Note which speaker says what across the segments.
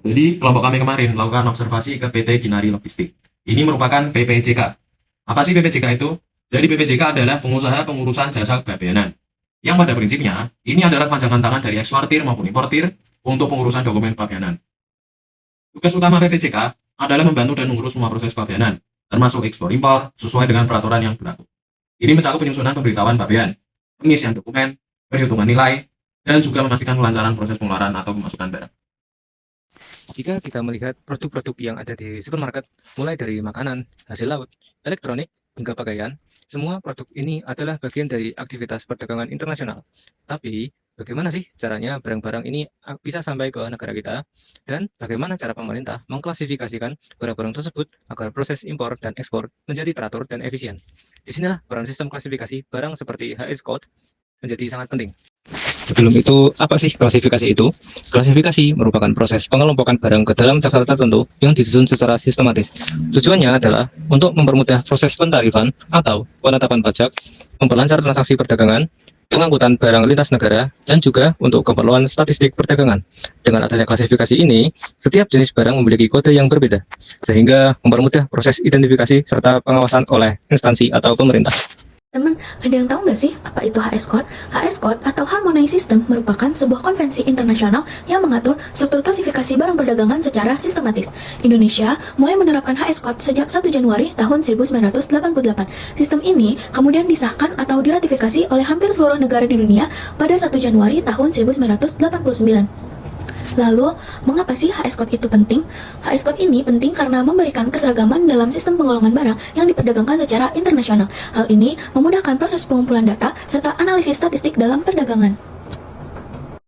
Speaker 1: Jadi kelompok kami kemarin melakukan observasi ke PT Kinari Logistik. Ini merupakan PPJK. Apa sih PPJK itu? Jadi PPJK adalah pengusaha pengurusan jasa kepabeanan. Yang pada prinsipnya, ini adalah panjangan tangan dari eksportir maupun importir untuk pengurusan dokumen kepabeanan. Tugas utama PPJK adalah membantu dan mengurus semua proses kepabeanan, termasuk ekspor impor sesuai dengan peraturan yang berlaku. Ini mencakup penyusunan pemberitahuan pabean, pengisian dokumen, perhitungan nilai, dan juga memastikan kelancaran proses pengeluaran atau pemasukan barang.
Speaker 2: Jika kita melihat produk-produk yang ada di supermarket, mulai dari makanan, hasil laut, elektronik, hingga pakaian, semua produk ini adalah bagian dari aktivitas perdagangan internasional. Tapi, bagaimana sih caranya barang-barang ini bisa sampai ke negara kita? Dan bagaimana cara pemerintah mengklasifikasikan barang-barang tersebut agar proses impor dan ekspor menjadi teratur dan efisien? Disinilah peran sistem klasifikasi barang seperti HS Code menjadi sangat penting. Sebelum itu, apa sih klasifikasi itu? Klasifikasi merupakan proses pengelompokan barang ke dalam daftar tertentu yang disusun secara sistematis. Tujuannya adalah untuk mempermudah proses pentarifan atau penetapan pajak, memperlancar transaksi perdagangan, pengangkutan barang lintas negara, dan juga untuk keperluan statistik perdagangan. Dengan adanya klasifikasi ini, setiap jenis barang memiliki kode yang berbeda, sehingga mempermudah proses identifikasi serta pengawasan oleh instansi atau pemerintah.
Speaker 3: Teman, ada yang tahu nggak sih apa itu HS Code? HS Code atau Harmonized System merupakan sebuah konvensi internasional yang mengatur struktur klasifikasi barang perdagangan secara sistematis. Indonesia mulai menerapkan HS Code sejak 1 Januari tahun 1988. Sistem ini kemudian disahkan atau diratifikasi oleh hampir seluruh negara di dunia pada 1 Januari tahun 1989. Lalu, mengapa sih HS Code itu penting? HS Code ini penting karena memberikan keseragaman dalam sistem penggolongan barang yang diperdagangkan secara internasional. Hal ini memudahkan proses pengumpulan data serta analisis statistik dalam perdagangan.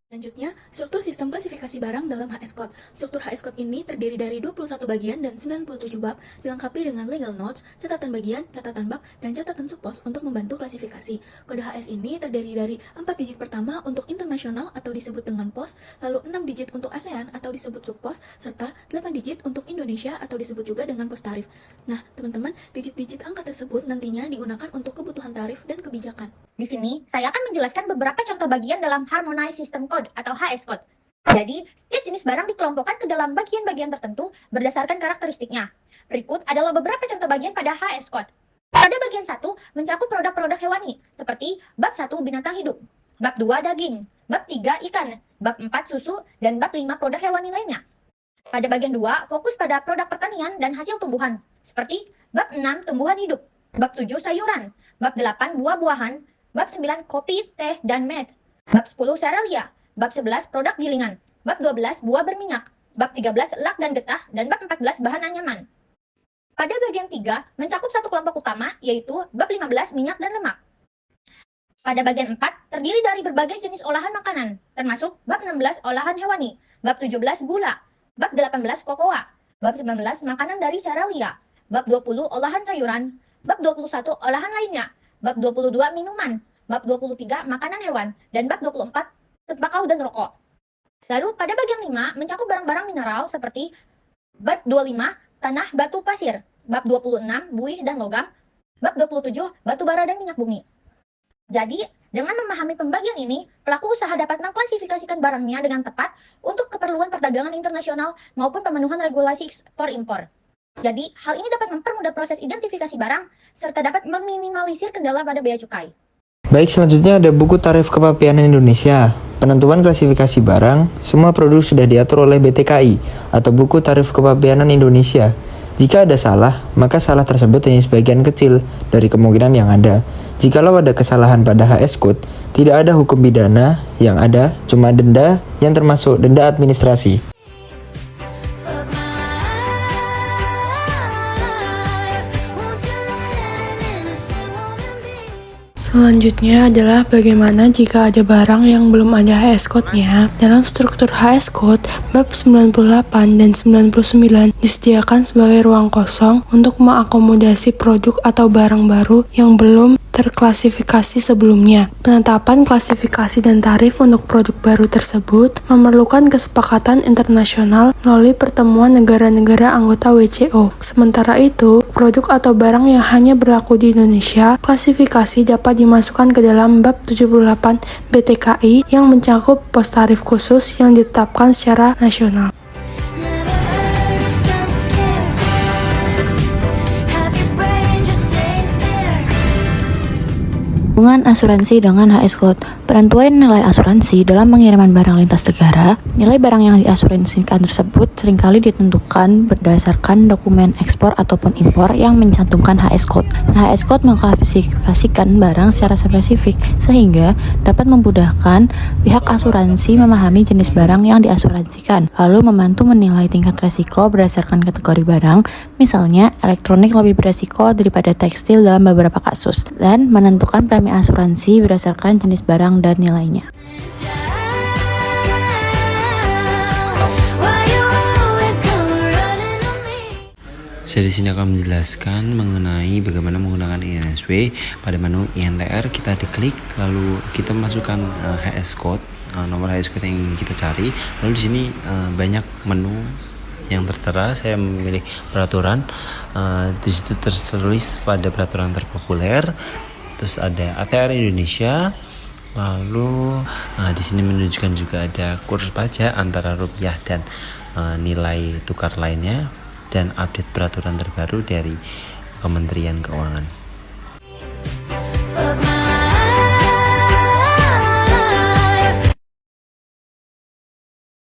Speaker 3: Selanjutnya, struktur sistem klasifikasi barang dalam HS Code. Struktur HS Code ini terdiri dari 21 bagian dan 97 bab, dilengkapi dengan legal notes, catatan bagian, catatan bab, dan catatan subpos untuk membantu klasifikasi. Kode HS ini terdiri dari 4 digit pertama untuk internasional atau disebut dengan pos, lalu 6 digit untuk ASEAN atau disebut subpos, serta 8 digit untuk Indonesia atau disebut juga dengan pos tarif. Nah, teman-teman, digit-digit angka tersebut nantinya digunakan untuk kebutuhan tarif dan kebijakan.
Speaker 4: Di sini, saya akan menjelaskan beberapa contoh bagian dalam Harmonized System Code atau HS Code. Jadi, setiap jenis barang dikelompokkan ke dalam bagian-bagian tertentu berdasarkan karakteristiknya. Berikut adalah beberapa contoh bagian pada HS Code. Pada bagian 1, mencakup produk-produk hewani, seperti bab 1 binatang hidup, bab 2 daging, bab 3 ikan, bab 4 susu, dan bab 5 produk hewani lainnya. Pada bagian 2, fokus pada produk pertanian dan hasil tumbuhan, seperti bab 6 tumbuhan hidup, bab 7 sayuran, bab 8 buah-buahan, bab 9 kopi, teh, dan med, bab 10 serealia, bab 11 produk gilingan, bab 12 buah berminyak, bab 13 lak dan getah, dan bab 14 bahan anyaman. Pada bagian 3 mencakup satu kelompok utama, yaitu bab 15 minyak dan lemak. Pada bagian 4 terdiri dari berbagai jenis olahan makanan, termasuk bab 16 olahan hewani, bab 17 gula, bab 18 kokoa, bab 19 makanan dari serealia, bab 20 olahan sayuran, bab 21 olahan lainnya, bab 22 minuman, bab 23 makanan hewan, dan bab 24 tembakau dan rokok. Lalu pada bagian 5 mencakup barang-barang mineral seperti bab 25 tanah batu pasir, bab 26 buih dan logam, bab 27 batu bara dan minyak bumi. Jadi, dengan memahami pembagian ini, pelaku usaha dapat mengklasifikasikan barangnya dengan tepat untuk keperluan perdagangan internasional maupun pemenuhan regulasi ekspor-impor. Jadi, hal ini dapat mempermudah proses identifikasi barang, serta dapat meminimalisir kendala pada bea cukai.
Speaker 5: Baik, selanjutnya ada buku tarif kepabeanan Indonesia. Penentuan klasifikasi barang, semua produk sudah diatur oleh BTKI atau buku tarif kepabeanan Indonesia. Jika ada salah, maka salah tersebut hanya sebagian kecil dari kemungkinan yang ada. Jikalau ada kesalahan pada HS Code, tidak ada hukum pidana, yang ada cuma denda yang termasuk denda administrasi.
Speaker 6: Selanjutnya adalah bagaimana jika ada barang yang belum ada HS Code-nya. Dalam struktur HS Code, bab 98 dan 99 disediakan sebagai ruang kosong untuk mengakomodasi produk atau barang baru yang belum terklasifikasi sebelumnya. Penetapan klasifikasi dan tarif untuk produk baru tersebut memerlukan kesepakatan internasional melalui pertemuan negara-negara anggota WCO. Sementara itu, produk atau barang yang hanya berlaku di Indonesia, klasifikasi dapat dimasukkan ke dalam bab 78 BTKI yang mencakup pos tarif khusus yang ditetapkan secara nasional.
Speaker 3: Hubungan asuransi dengan HS Code. Penentuan nilai asuransi dalam pengiriman barang lintas negara. Nilai barang yang diasuransikan tersebut seringkali ditentukan berdasarkan dokumen ekspor ataupun impor yang mencantumkan HS Code. Nah, HS Code mengklasifikasikan barang secara spesifik sehingga dapat memudahkan pihak asuransi memahami jenis barang yang diasuransikan, lalu membantu menilai tingkat resiko berdasarkan kategori barang. Misalnya, elektronik lebih beresiko daripada tekstil dalam beberapa kasus, dan menentukan premi asuransi berdasarkan jenis barang dan nilainya.
Speaker 7: Saya di sini akan menjelaskan mengenai bagaimana menggunakan INSW. Pada menu INTR kita diklik, lalu kita masukkan HS code, nomor HS code yang ingin kita cari. Lalu di sini banyak menu yang tertera. Saya memilih peraturan. Di situ tertulis pada peraturan terpopuler. Terus ada ATR Indonesia. Lalu di sini menunjukkan juga ada kurs pajak antara rupiah dan nilai tukar lainnya, dan update peraturan terbaru dari Kementerian Keuangan.